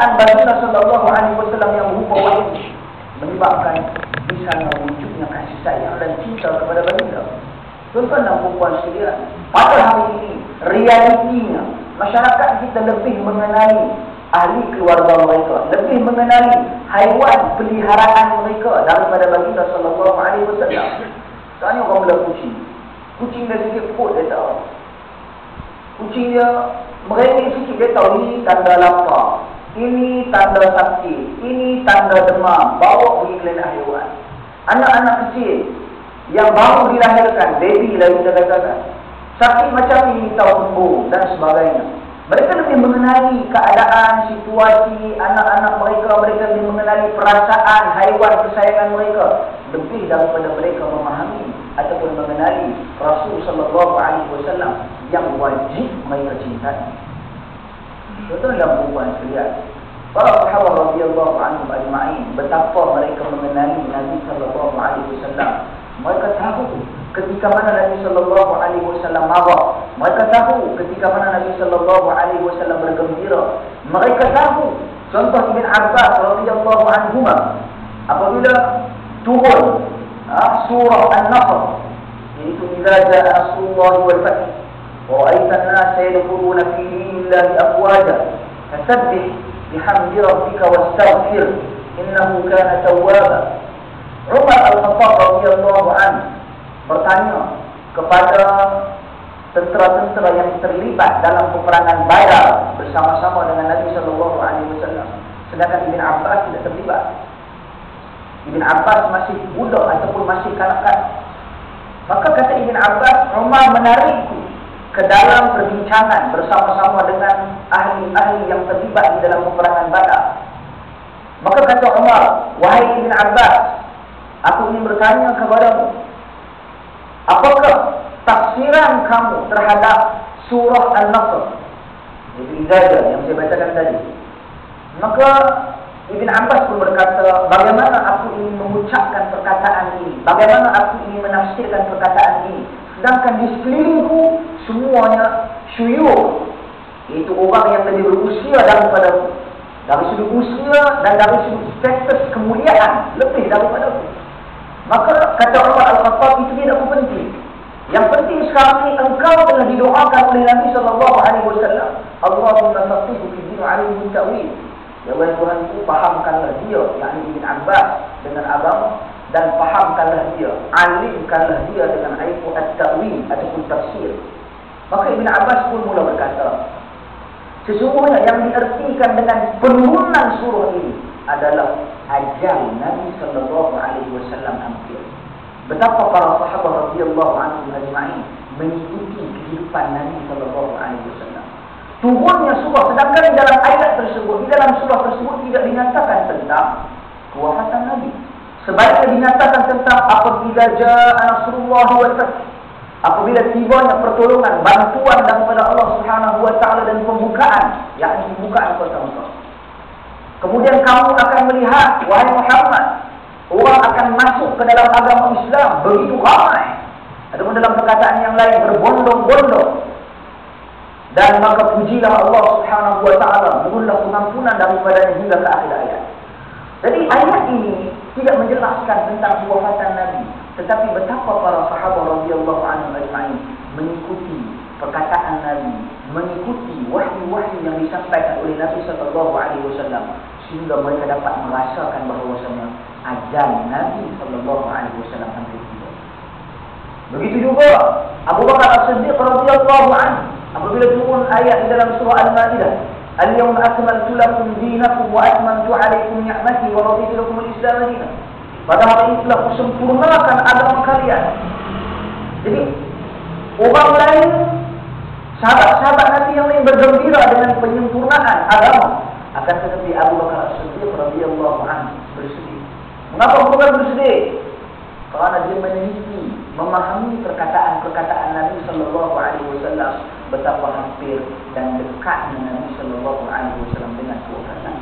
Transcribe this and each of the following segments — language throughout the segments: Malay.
kecintaan baginda sallallahu alaihi wasallam yang berupa wahyu menyebabkan di sana wujudnya kasih sayang dan cinta kepada baginda. Tuan-tuan dan puan sekalian, pada hari ini realitinya masyarakat kita lebih mengenali ahli keluarga mereka, lebih mengenali haiwan peliharaan mereka daripada baginda sallallahu alaihi wasallam. Tanya orang bela kucing. Kucing dia sikit perut dia tahu. Kucing dia merengek sikit dia tahu ini tanda lapar, ini tanda sakit, ini tanda demam, bawa pergi klinik haiwan. Anak-anak kecil yang baru dilahirkan, baby lah kita katakan, sakit macam ini tahu sembuh dan sebagainya. Mereka lebih mengenali keadaan, situasi anak-anak mereka. Mereka lebih mengenali perasaan haiwan kesayangan mereka lebih daripada mereka memahami ataupun mengenali Rasul sallallahu alaihi wasallam yang wajib mereka cintai. Tuan-tuan dan puan sekalian, para sahabat radhiyallahu anhum ajma'in, betapa mereka mengenali Nabi sallallahu alaihi wasallam. Mereka tahu ketika mana Nabi sallallahu alaihi wasallam marah. Mereka tahu ketika mana Nabi sallallahu alaihi wasallam bergembira. Mereka tahu. Contoh Ibn Abbas radhiyallahu anhuma apabila turun surah An-Nasr, iaitu idza jaa nasrullahi wal fath wa ra'aita an-nasa yadkhuluna fi dinillahi afwaja fasabbih bihamdi rabbika wastaghfir innahu kana tawwaba. Umar Al-Khattab radhiyallahu anhu bertanya kepada tentera-tentera yang terlibat dalam peperangan Badar bersama-sama dengan Nabi sallallahu alaihi wasallam, sedangkan Ibn Abbas tidak terlibat. Ibn Abbas masih budak ataupun masih kanak-kanak. Maka kata Ibn Abbas, Umar menarikku ke dalam perbincangan bersama-sama dengan ahli-ahli yang terlibat di dalam peperangan Badar. Maka kata Umar, wahai Ibn Abbas, aku ingin bertanya kepadamu, apakah tafsiran kamu terhadap surah An-Nasr, itu izadah yang saya bacakan tadi? Maka Ibn Abbas pun berkata, bagaimana aku ingin mengucapkan perkataan ini, bagaimana aku ingin menafsirkan perkataan ini, sedangkan di sekelilingku semuanya syuyukh, iaitu orang yang lebih berusia daripadaku, dari sudut usia dan dari sudut status kemuliaan lebih daripadaku. Maka kata Umar Al-Khattab, itu tidak penting. Yang penting sekarang ini engkau telah didoakan oleh Nabi sallallahu alaihi wasallam, Allahumma faqihu fi din 'alimhu ta'wil. Ya Allah Tuhanku, fahamkanlah dia, yakni Ibn Abbas, dengan agama, dan fahamkanlah dia, alimkanlah dia dengan ilmu at-ta'wil ataupun tafsir. Maka Ibn Abbas pun mula berkata, sesungguhnya yang diartikan dengan penurunan surah ini adalah ajal Nabi sallallahu alaihi wasallam hampir. Betapa para sahabat radhiyallahu anhum ajma'in mengikuti kehidupan Nabi sallallahu alaihi wasallam. Turunnya surah, sedangkan di dalam ayat tersebut, di dalam surah tersebut tidak dinyatakan tentang kewafatan Nabi. Sebaliknya dinyatakan tentang apabila jaa nasrullah wal fath, apabila tibanya pertolongan, bantuan daripada Allah Subhanahu wa taala dan pembukaan, yakni pembukaan kota Mekah. Kemudian kamu akan melihat, wahai Muhammad, orang akan masuk ke dalam agama Islam begitu ramai. Ataupun dalam perkataan yang lain, berbondong-bondong. Dan maka pujilah Allah Subhanahu wa taala, mohonlah pengampunan daripadanya hingga ke akhir ayat. Jadi ayat ini tidak menjelaskan tentang kewafatan Nabi, tetapi betapa para sahabat radhiyallahu anhum ajma'in mengikuti perkataan Nabi, mengikuti wahyu-wahyu yang disampaikan oleh Nabi sallallahu alaihi wasallam, sehingga mereka dapat merasakan bahawasanya ajal Nabi sallallahu alaihi wasallam hampir tiba. Begitu juga Abu Bakar As-Siddiq radhiyallahu anhu, apabila turun ayat di dalam surah Al-Maidah, al-yawma akmaltu lakum dinakum wa atmamtu alaykum ni'mati wa raditu lakum al-Islam dinan. Pada hari ini telah kusempurnakan agama kalian. Jadi orang lain, sahabat-sahabat Nabi yang lain bergembira dengan penyempurnaan agama, akan tetapi Abu Bakar As-Siddiq radhiyallahu anhu bersedih. Mengapa Abu Bakar bersedih? Kerana dia meneliti, memahami perkataan-perkataan Nabi sallallahu alaihi wasallam, betapa hampir dan dekatnya Nabi sallallahu alaihi wasallam dengan kewafatan.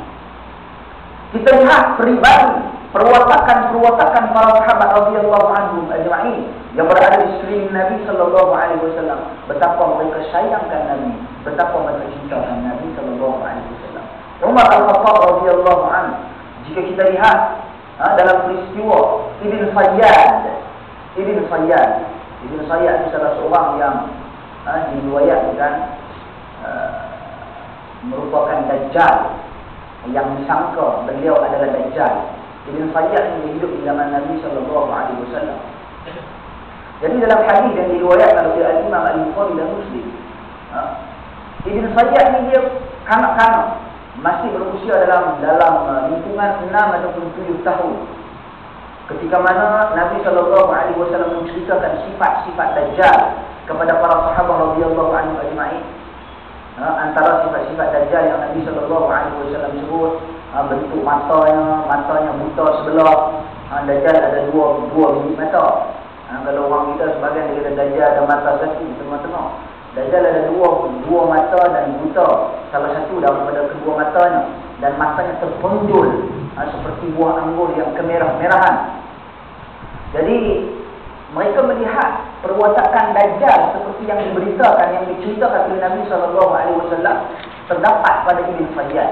Kita lihat peribadi, perwatakan-perwatakan para sahabat radhiyallahu anhum ajma'in yang berada di sekeliling Nabi sallallahu alaihi wasallam, betapa mereka sayangkan Nabi, betapa mereka cintakan Nabi sallallahu alaihi wasallam. Umar Al-Khattab radhiyallahu anhu, jika kita lihat dalam peristiwa Ibn Sayyad itu salah seorang yang diriwayatkan merupakan Dajjal, yang disangka beliau adalah Dajjal. Ibn Sayyad ini hidup di zaman Nabi SAW. Jadi dalam hadis yang diriwayatkan oleh Al-Imam Al-Bukhari dan Muslim, Ibn Sayyad ini dia kanak-kanak, masih berusia dalam lingkungan 6 ataupun 7 tahun. Ketika mana Nabi SAW menceritakan sifat-sifat Dajjal kepada para sahabat radhiyallahu anhum ajma'in. Antara sifat-sifat Dajjal yang Nabi SAW sebut, bentuk matanya buta sebelah. Dajjal ada dua biji mata. Kalau orang kita sebagian dia kata Dajjal ada mata satu di tengah-tengah. Dajjal ada dua mata dan buta salah satu daripada kedua matanya, dan matanya terpenjul seperti buah anggur yang kemerah-merahan. Jadi mereka melihat perwatakan Dajjal seperti yang diberitakan, yang diceritakan oleh Nabi SAW terdapat pada Ibn Sayyad.